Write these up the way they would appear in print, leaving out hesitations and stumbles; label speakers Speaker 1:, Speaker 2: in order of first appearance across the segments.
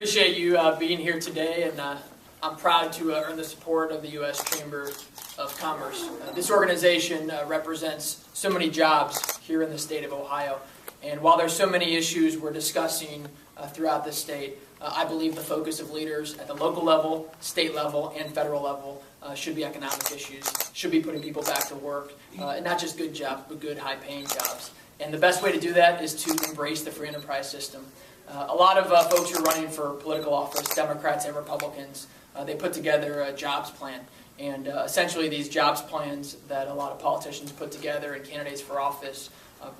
Speaker 1: Appreciate you being here today, and I'm proud to earn the support of the U.S. Chamber of Commerce. This organization represents so many jobs here in the state of Ohio, and while there's so many issues we're discussing throughout the state, I believe the focus of leaders at the local level, state level, and federal level should be economic issues, should be putting people back to work, and not just good jobs, but good high-paying jobs. And the best way to do that is to embrace the free enterprise system. A lot of folks who are running for political office, Democrats and Republicans, they put together a jobs plan. And essentially these jobs plans that a lot of politicians put together and candidates for office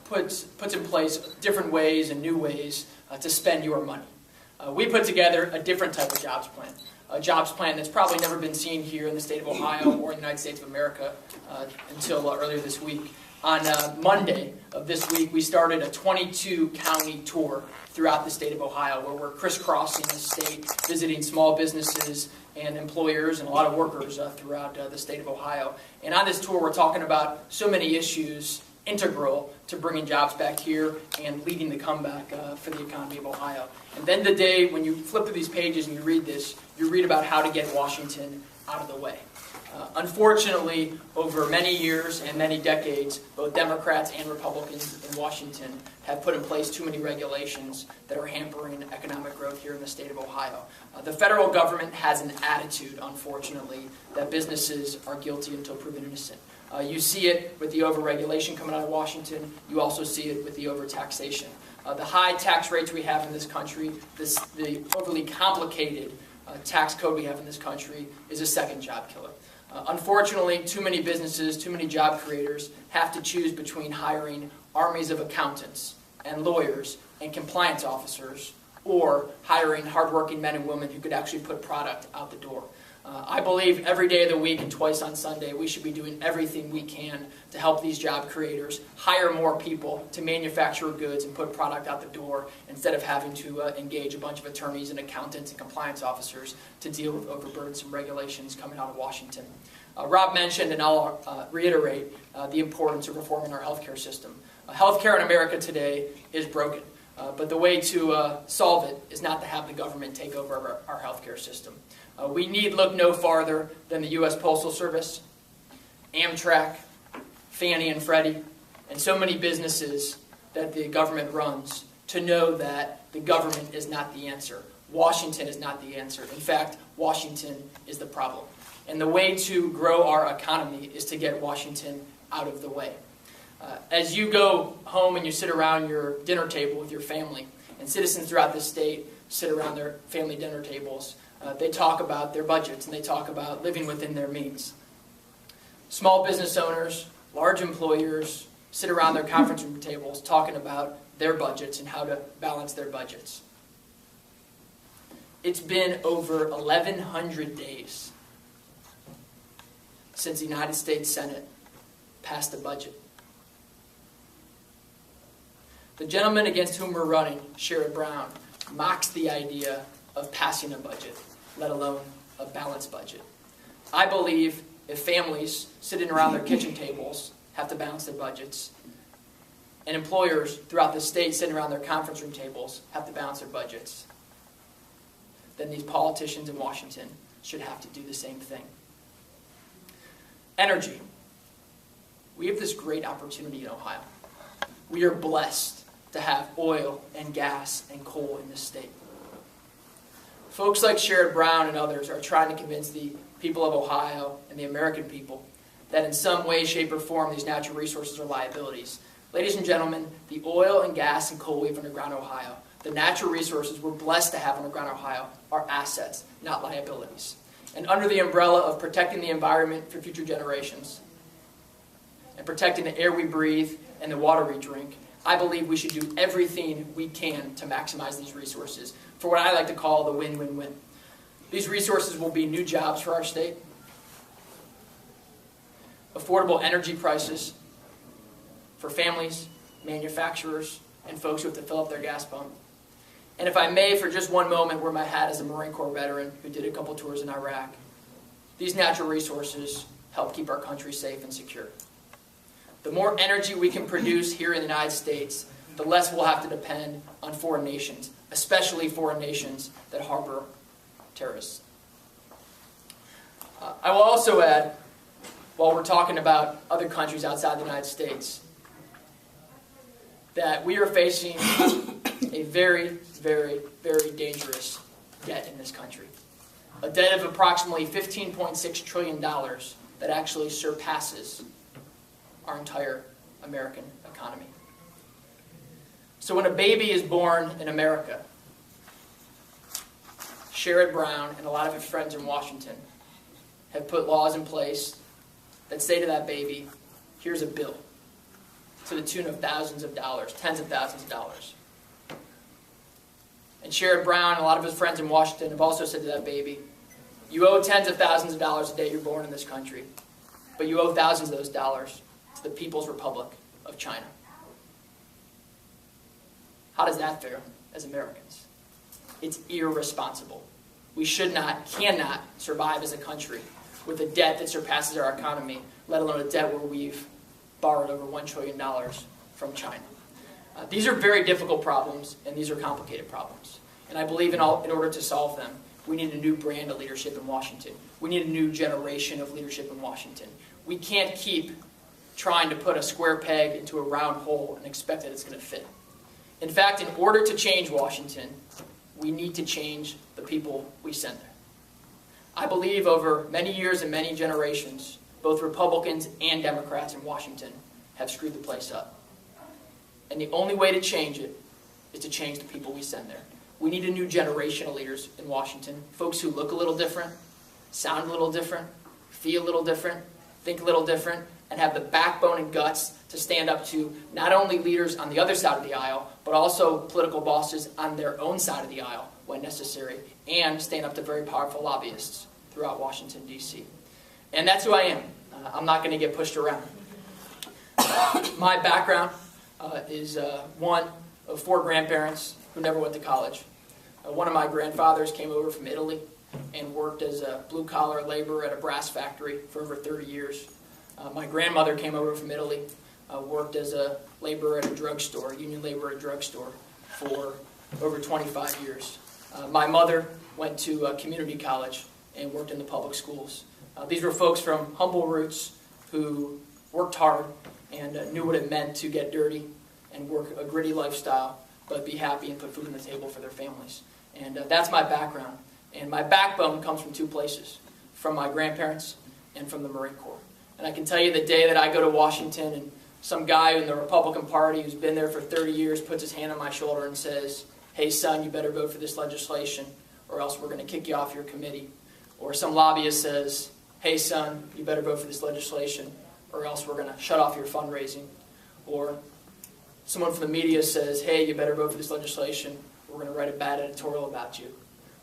Speaker 1: puts in place different ways and new ways to spend your money. We put together a different type of jobs plan. A jobs plan that's probably never been seen here in the state of Ohio or in the United States of America until earlier this week. On Monday of this week, we started a 22-county tour throughout the state of Ohio, where we're crisscrossing the state, visiting small businesses and employers and a lot of workers throughout the state of Ohio. And on this tour, we're talking about so many issues integral to bringing jobs back here and leading the comeback for the economy of Ohio. And then the day when you flip through these pages and you read this, you read about how to get Washington out of the way. Unfortunately, over many years and many decades, both Democrats and Republicans in Washington have put in place too many regulations that are hampering economic growth here in the state of Ohio. The federal government has an attitude, unfortunately, that businesses are guilty until proven innocent. You see it with the overregulation coming out of Washington. You also see it with the overtaxation. The high tax rates we have in this country, the overly complicated tax code we have in this country is a second job killer. Unfortunately, too many businesses, too many job creators have to choose between hiring armies of accountants and lawyers and compliance officers or hiring hardworking men and women who could actually put product out the door. I believe every day of the week and twice on Sunday we should be doing everything we can to help these job creators hire more people to manufacture goods and put product out the door instead of having to engage a bunch of attorneys and accountants and compliance officers to deal with overburdensome regulations coming out of Washington. Rob mentioned, and I'll reiterate, the importance of reforming our healthcare system. Healthcare in America today is broken, but the way to solve it is not to have the government take over our healthcare system. We need look no farther than the U.S. Postal Service, Amtrak, Fannie and Freddie, and so many businesses that the government runs to know that the government is not the answer. Washington is not the answer. In fact, Washington is the problem. And the way to grow our economy is to get Washington out of the way. As you go home and you sit around your dinner table with your family, and citizens throughout this state sit around their family dinner tables, they talk about their budgets and they talk about living within their means. Small business owners, large employers sit around their conference room tables talking about their budgets and how to balance their budgets. It's been over 1,100 days since the United States Senate passed a budget. The gentleman against whom we're running, Sherrod Brown, mocks the idea of passing a budget, let alone a balanced budget. I believe if families sitting around their kitchen tables have to balance their budgets, and employers throughout the state sitting around their conference room tables have to balance their budgets, then these politicians in Washington should have to do the same thing. Energy. We have this great opportunity in Ohio. We are blessed to have oil and gas and coal in this state. Folks like Sherrod Brown and others are trying to convince the people of Ohio and the American people that in some way, shape, or form these natural resources are liabilities. Ladies and gentlemen, the oil and gas and coal we have underground Ohio, the natural resources we're blessed to have underground Ohio, are assets, not liabilities. And under the umbrella of protecting the environment for future generations and protecting the air we breathe and the water we drink, I believe we should do everything we can to maximize these resources for what I like to call the win-win-win. These resources will be new jobs for our state, affordable energy prices for families, manufacturers, and folks who have to fill up their gas pump. And if I may, for just one moment, wear my hat as a Marine Corps veteran who did a couple tours in Iraq, these natural resources help keep our country safe and secure. The more energy we can produce here in the United States, the less we'll have to depend on foreign nations, especially foreign nations that harbor terrorists. I will also add, while we're talking about other countries outside the United States, that we are facing a very, very, very dangerous debt in this country. A debt of approximately $15.6 trillion that actually surpasses our entire American economy. So when a baby is born in America, Sherrod Brown and a lot of his friends in Washington have put laws in place that say to that baby, here's a bill to the tune of thousands of dollars, tens of thousands of dollars. And Sherrod Brown and a lot of his friends in Washington have also said to that baby, you owe tens of thousands of dollars the day you're born in this country, but you owe thousands of those dollars to the People's Republic of China. How does that fare as Americans? It's irresponsible. We should not, cannot survive as a country with a debt that surpasses our economy, let alone a debt where we've borrowed over $1 trillion from China. These are very difficult problems, and these are complicated problems. And I believe in order to solve them, we need a new brand of leadership in Washington. We need a new generation of leadership in Washington. We can't keep trying to put a square peg into a round hole and expect that it's going to fit. In fact, in order to change Washington, we need to change the people we send there. I believe over many years and many generations, both Republicans and Democrats in Washington have screwed the place up. And the only way to change it is to change the people we send there. We need a new generation of leaders in Washington, folks who look a little different, sound a little different, feel a little different, think a little different, and have the backbone and guts to stand up to not only leaders on the other side of the aisle, but also political bosses on their own side of the aisle when necessary, and stand up to very powerful lobbyists throughout Washington, D.C. And that's who I am. I'm not going to get pushed around. My background is one of 4 grandparents who never went to college. One of my grandfathers came over from Italy and worked as a blue-collar laborer at a brass factory for over 30 years. My grandmother came over from Italy, worked as a laborer at a drugstore, union laborer at a drugstore, for over 25 years. My mother went to community college and worked in the public schools. These were folks from humble roots who worked hard and knew what it meant to get dirty and work a gritty lifestyle, but be happy and put food on the table for their families. And that's my background. And my backbone comes from 2 places, from my grandparents and from the Marine Corps. And I can tell you the day that I go to Washington and some guy in the Republican Party who's been there for 30 years puts his hand on my shoulder and says, hey son, you better vote for this legislation or else we're going to kick you off your committee. Or some lobbyist says, hey son, you better vote for this legislation or else we're going to shut off your fundraising. Or someone from the media says, hey, you better vote for this legislation, we're going to write a bad editorial about you.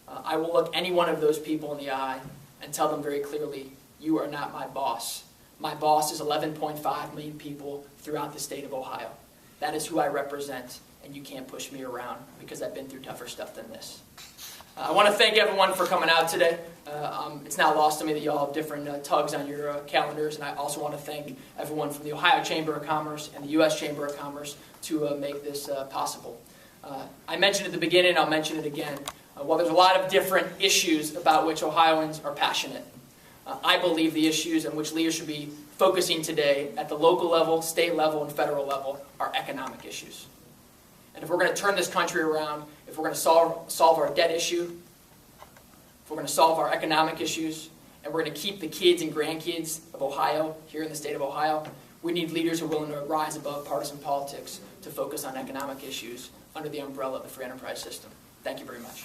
Speaker 1: I will look any one of those people in the eye and tell them very clearly, you are not my boss. My boss is 11.5 million people throughout the state of Ohio. That is who I represent, and you can't push me around because I've been through tougher stuff than this. I want to thank everyone for coming out today. It's not lost to me that you all have different tugs on your calendars, and I also want to thank everyone from the Ohio Chamber of Commerce and the U.S. Chamber of Commerce to make this possible. I mentioned at the beginning, I'll mention it again. While there's a lot of different issues about which Ohioans are passionate, I believe the issues on which leaders should be focusing today at the local level, state level, and federal level are economic issues. And if we're going to turn this country around, if we're going to solve our debt issue, if we're going to solve our economic issues, and we're going to keep the kids and grandkids of Ohio here in the state of Ohio, we need leaders who are willing to rise above partisan politics to focus on economic issues under the umbrella of the free enterprise system. Thank you very much.